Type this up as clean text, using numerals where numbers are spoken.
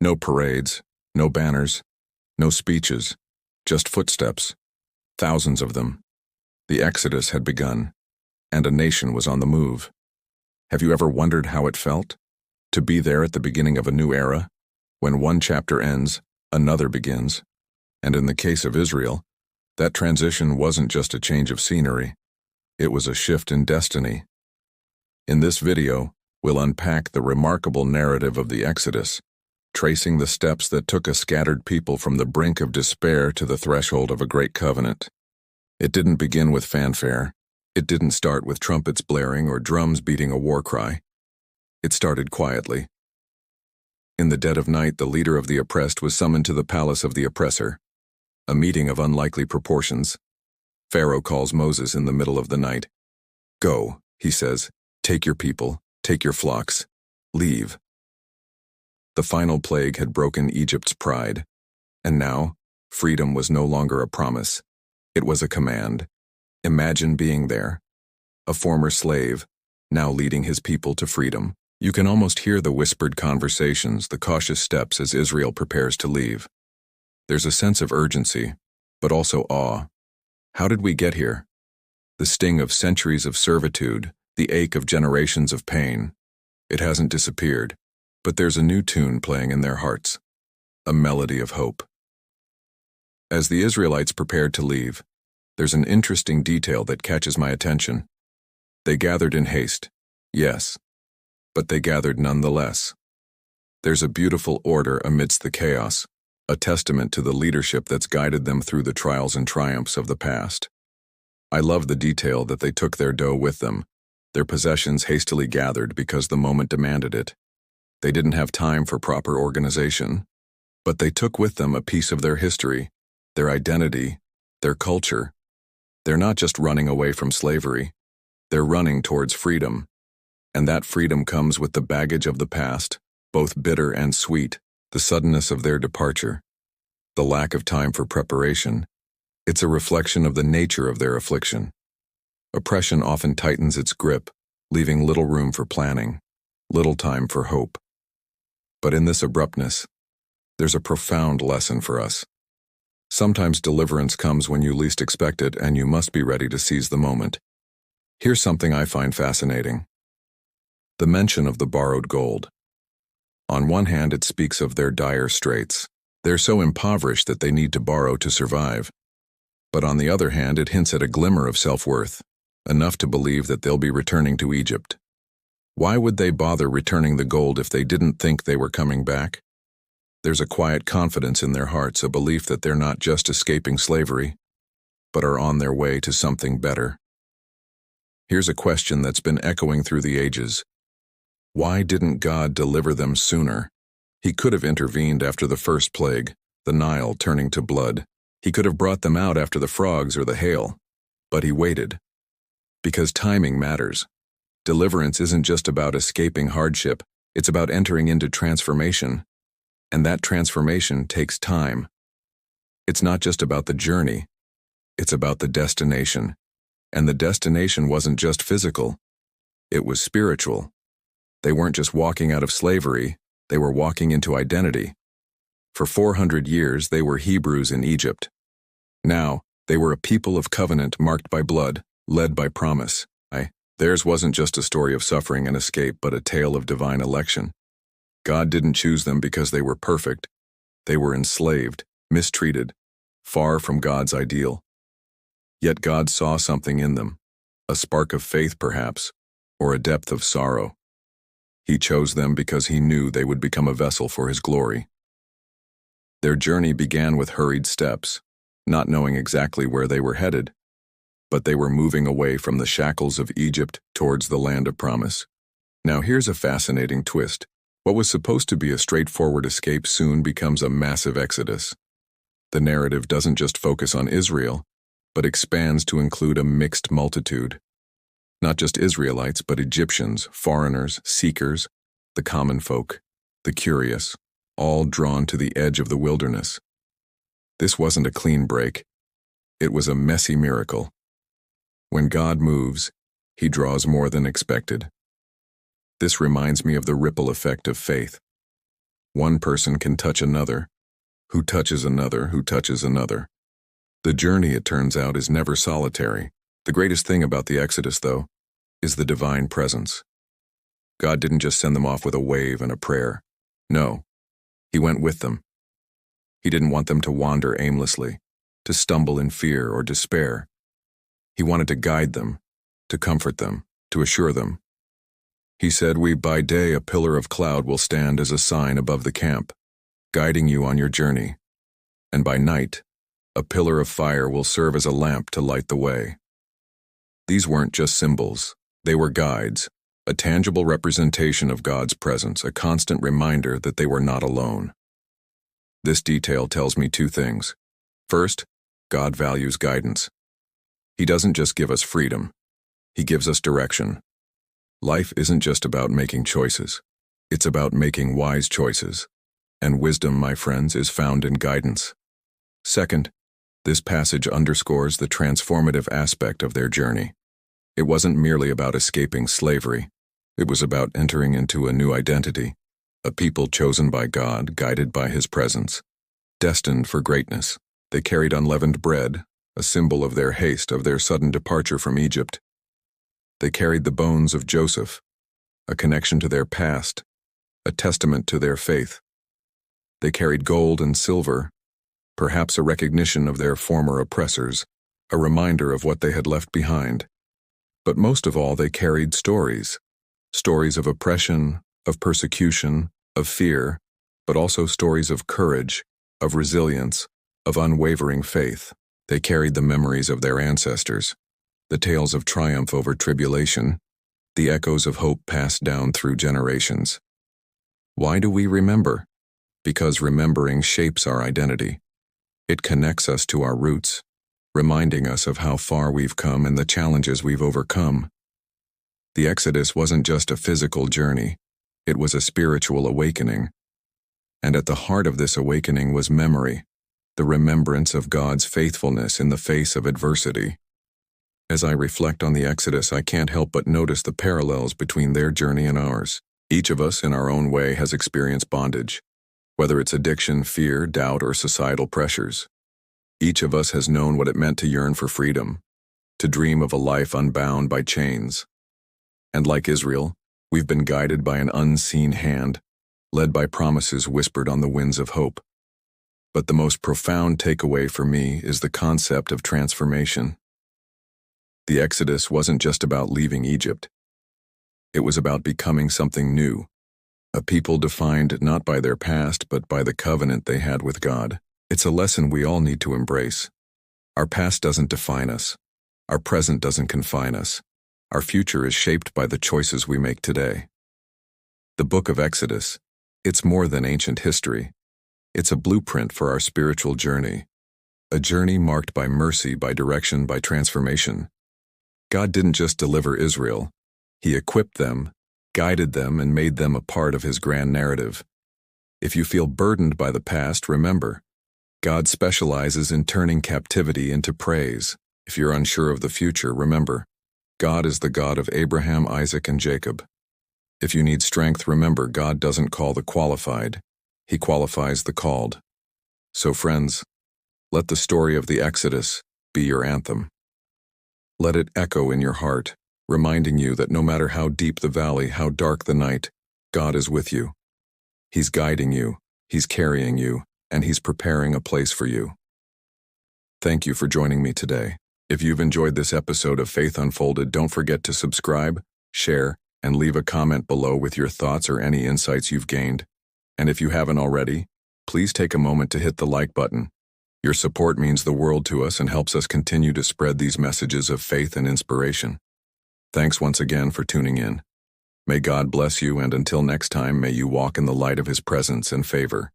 No parades, no banners, no speeches, just footsteps, thousands of them. The Exodus had begun, and a nation was on the move. Have you ever wondered how it felt? To be there at the beginning of a new era? When one chapter ends, another begins. And in the case of Israel, that transition wasn't just a change of scenery. It was a shift in destiny. In this video, we'll unpack the remarkable narrative of the Exodus, tracing the steps that took a scattered people from the brink of despair to the threshold of a great covenant. It didn't begin with fanfare. It didn't start with trumpets blaring or drums beating a war cry. It started quietly. In the dead of night, the leader of the oppressed was summoned to the palace of the oppressor, a meeting of unlikely proportions. Pharaoh calls Moses in the middle of the night. "Go," he says, "take your people, take your flocks, leave." The final plague had broken Egypt's pride, and now, freedom was no longer a promise. It was a command. Imagine being there, a former slave, now leading his people to freedom. You can almost hear the whispered conversations, the cautious steps as Israel prepares to leave. There's a sense of urgency, but also awe. How did we get here? The sting of centuries of servitude, the ache of generations of pain. It hasn't disappeared, but there's a new tune playing in their hearts, a melody of hope. As the Israelites prepared to leave, there's an interesting detail that catches my attention. They gathered in haste, yes, but they gathered nonetheless. There's a beautiful order amidst the chaos, a testament to the leadership that's guided them through the trials and triumphs of the past. I love the detail that they took their dough with them, their possessions hastily gathered because the moment demanded it. They didn't have time for proper organization, but they took with them a piece of their history, their identity, their culture. They're not just running away from slavery, they're running towards freedom. And that freedom comes with the baggage of the past, both bitter and sweet, the suddenness of their departure, the lack of time for preparation. It's a reflection of the nature of their affliction. Oppression often tightens its grip, leaving little room for planning, little time for hope. But in this abruptness, there's a profound lesson for us. Sometimes deliverance comes when you least expect it, and you must be ready to seize the moment. Here's something I find fascinating. The mention of the borrowed gold. On one hand, it speaks of their dire straits. They're so impoverished that they need to borrow to survive. But on the other hand, it hints at a glimmer of self-worth, enough to believe that they'll be returning to Egypt. Why would they bother returning the gold if they didn't think they were coming back? There's a quiet confidence in their hearts, a belief that they're not just escaping slavery, but are on their way to something better. Here's a question that's been echoing through the ages. Why didn't God deliver them sooner? He could have intervened after the first plague, the Nile turning to blood. He could have brought them out after the frogs or the hail. But he waited. Because timing matters. Deliverance isn't just about escaping hardship, it's about entering into transformation. And that transformation takes time. It's not just about the journey, it's about the destination. And the destination wasn't just physical, it was spiritual. They weren't just walking out of slavery, they were walking into identity. For 400 years, they were Hebrews in Egypt. Now, they were a people of covenant marked by blood, led by promise. Theirs wasn't just a story of suffering and escape, but a tale of divine election. God didn't choose them because they were perfect. They were enslaved, mistreated, far from God's ideal. Yet God saw something in them, a spark of faith perhaps, or a depth of sorrow. He chose them because he knew they would become a vessel for his glory. Their journey began with hurried steps, not knowing exactly where they were headed, but they were moving away from the shackles of Egypt towards the land of promise. Now here's a fascinating twist. What was supposed to be a straightforward escape soon becomes a massive exodus. The narrative doesn't just focus on Israel, but expands to include a mixed multitude. Not just Israelites, but Egyptians, foreigners, seekers, the common folk, the curious, all drawn to the edge of the wilderness. This wasn't a clean break. It was a messy miracle. When God moves, he draws more than expected. This reminds me of the ripple effect of faith. One person can touch another, who touches another, who touches another. The journey, it turns out, is never solitary. The greatest thing about the Exodus, though, is the divine presence. God didn't just send them off with a wave and a prayer. No, He went with them. He didn't want them to wander aimlessly, to stumble in fear or despair. He wanted to guide them, to comfort them, to assure them. He said, by day a pillar of cloud will stand as a sign above the camp, guiding you on your journey, and by night, a pillar of fire will serve as a lamp to light the way. These weren't just symbols, they were guides, a tangible representation of God's presence, a constant reminder that they were not alone. This detail tells me two things. First, God values guidance. He doesn't just give us freedom, He gives us direction. Life isn't just about making choices, it's about making wise choices. And wisdom, my friends, is found in guidance. Second, this passage underscores the transformative aspect of their journey. It wasn't merely about escaping slavery. It was about entering into a new identity, a people chosen by God, guided by His presence, destined for greatness. They carried unleavened bread, a symbol of their haste, of their sudden departure from Egypt. They carried the bones of Joseph, a connection to their past, a testament to their faith. They carried gold and silver, perhaps a recognition of their former oppressors, a reminder of what they had left behind. But most of all, they carried stories of oppression, of persecution, of fear, but also stories of courage, of resilience, of unwavering faith. They carried the memories of their ancestors, the tales of triumph over tribulation, the echoes of hope passed down through generations. Why do we remember? Because remembering shapes our identity. It connects us to our roots, reminding us of how far we've come and the challenges we've overcome. The Exodus wasn't just a physical journey, it was a spiritual awakening. And at the heart of this awakening was memory, the remembrance of God's faithfulness in the face of adversity. As I reflect on the Exodus, I can't help but notice the parallels between their journey and ours. Each of us, in our own way, has experienced bondage, whether it's addiction, fear, doubt, or societal pressures. Each of us has known what it meant to yearn for freedom, to dream of a life unbound by chains. And like Israel, we've been guided by an unseen hand, led by promises whispered on the winds of hope. But the most profound takeaway for me is the concept of transformation. The Exodus wasn't just about leaving Egypt. It was about becoming something new, a people defined not by their past but by the covenant they had with God. It's a lesson we all need to embrace. Our past doesn't define us. Our present doesn't confine us. Our future is shaped by the choices we make today. The book of Exodus, it's more than ancient history. It's a blueprint for our spiritual journey, a journey marked by mercy, by direction, by transformation. God didn't just deliver Israel. He equipped them, guided them, and made them a part of His grand narrative. If you feel burdened by the past, remember, God specializes in turning captivity into praise. If you're unsure of the future, remember, God is the God of Abraham, Isaac, and Jacob. If you need strength, remember, God doesn't call the qualified. He qualifies the called. So friends, let the story of the Exodus be your anthem. Let it echo in your heart, reminding you that no matter how deep the valley, how dark the night, God is with you. He's guiding you, He's carrying you, and He's preparing a place for you. Thank you for joining me today. If you've enjoyed this episode of Faith Unfolded, don't forget to subscribe, share, and leave a comment below with your thoughts or any insights you've gained. And if you haven't already, please take a moment to hit the like button. Your support means the world to us and helps us continue to spread these messages of faith and inspiration. Thanks once again for tuning in. May God bless you, and until next time, may you walk in the light of His presence and favor.